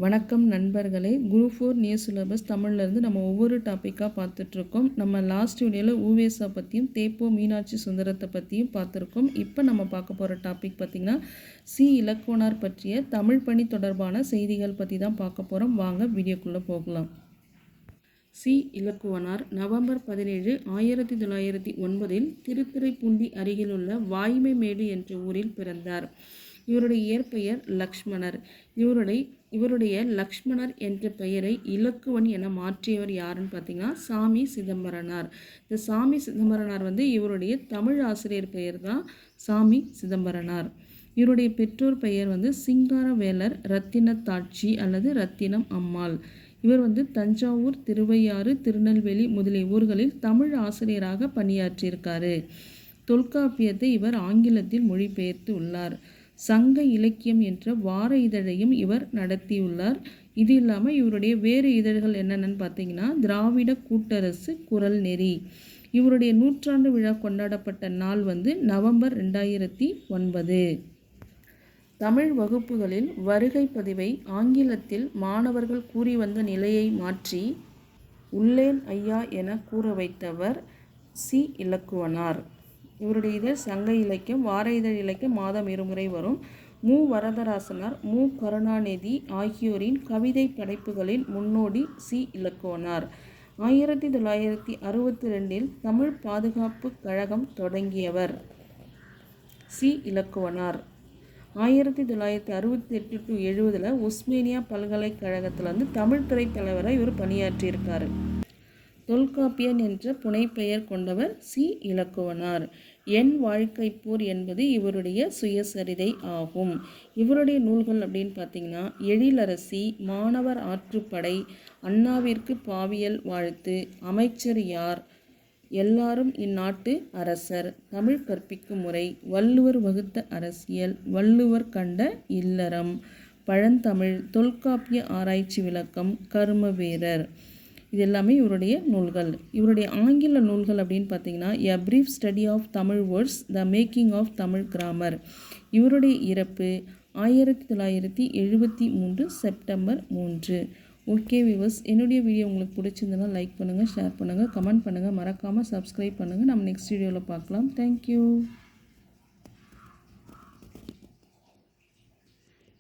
வணக்கம் நண்பர்களே. Group 4 new syllabus தமிழ்லேருந்து நம்ம ஒவ்வொரு டாப்பிக்காக பார்த்துட்ருக்கோம். நம்ம லாஸ்ட் வீடியோவில் ஊவேசா பற்றியும் தேப்போ மீனாட்சி சுந்தரத்தை பற்றியும் பார்த்துருக்கோம். இப்போ நம்ம பார்க்க போகிற டாபிக் பார்த்திங்கன்னா சி இலக்குவனார் பற்றிய தமிழ் பணி தொடர்பான செய்திகள் பற்றி தான் பார்க்க போகிறோம். வாங்க வீடியோக்குள்ளே போகலாம். சி இலக்குவனார் நவம்பர் 17, 1909 திருத்துறைப்பூண்டி அருகிலுள்ள வாய்மைமேடு என்ற ஊரில் பிறந்தார். இவருடைய இயற்பெயர் லக்ஷ்மணர். இவருடைய லக்ஷ்மணர் என்ற பெயரை இலக்குவன் என மாற்றியவர் யாருன்னு பார்த்தீங்கன்னா சாமி சிதம்பரனார். இந்த சாமி சிதம்பரனார் இவருடைய தமிழ் ஆசிரியர் பெயர் தான் சாமி சிதம்பரனார். இவருடைய பெற்றோர் பெயர் சிங்காரவேலர் ரத்தினத்தாட்சி அல்லது ரத்தினம் அம்மாள். இவர் தஞ்சாவூர், திருவையாறு, திருநெல்வேலி முதலிய ஊர்களில் தமிழ் ஆசிரியராக பணியாற்றியிருக்காரு. தொல்காப்பியத்தை இவர் ஆங்கிலத்தில் மொழிபெயர்த்து உள்ளார். சங்க இலக்கியம் என்ற வார இதழையும் இவர் நடத்தியுள்ளார். இது இல்லாமல் இவருடைய வேறு இதழ்கள் என்னென்னு பார்த்தீங்கன்னா திராவிட கூட்டரசு, குரல் நெறி. இவருடைய நூற்றாண்டு விழா கொண்டாடப்பட்ட நாள் நவம்பர் 2009. தமிழ் வகுப்புகளில் வருகை பதிவை ஆங்கிலத்தில் மாணவர்கள் கூறி வந்த நிலையை மாற்றி உள்ளேன் ஐயா என கூற வைத்தவர் சி இலக்குவனார். இவருடைய இதழ் சங்க இலக்கியம், வார இதழ் இலக்கியம் மாதம் 2 முறை வரும். மு வரதராசனார், மு கருணாநிதி ஆகியோரின் கவிதை படைப்புகளின் முன்னோடி சி இலக்குவனார். 1962 தமிழ் பாதுகாப்பு கழகம் தொடங்கியவர் சி இலக்குவனார். 1968 to 70 உஸ்மேனியா பல்கலைக்கழகத்தில் தமிழ் துறை தலைவராக இவர் பணியாற்றியிருக்காரு. தொல்காப்பியன் என்ற புனைப்பெயர் கொண்டவர் சி இலக்குவனார். என் வாழ்க்கை போர் என்பது இவருடைய சுயசரிதை ஆகும். இவருடைய நூல்கள் அப்படின்னு பார்த்தீங்கன்னா எழிலரசி, மாணவர் ஆற்றுப்படை, அண்ணாவிற்கு பாவியல் வாழ்த்து, அமைச்சர் யார், எல்லாரும் இந்நாட்டு அரசர், தமிழ் கற்பிக்கும் முறை, வள்ளுவர் வகுத்த அரசியல், வள்ளுவர் கண்ட இல்லறம், பழந்தமிழ், தொல்காப்பிய ஆராய்ச்சி விளக்கம், கர்ம வீரர். இது எல்லாமே இவருடைய நூல்கள். இவருடைய ஆங்கில நூல்கள் அப்படின்னு பார்த்தீங்கன்னா a brief study of Tamil words, the making of Tamil grammar. இவருடைய இறப்பு 1973 செப்டம்பர் 3. ஓகே வியூவர்ஸ், என்னுடைய வீடியோ உங்களுக்கு பிடிச்சிருந்தனா லைக் பண்ணுங்கள், ஷேர் பண்ணுங்கள், கமெண்ட் பண்ணுங்கள், மறக்காமல் சப்ஸ்கிரைப் பண்ணுங்கள். நம்ம நெக்ஸ்ட் வீடியோவில் பார்க்கலாம். தேங்க்யூ.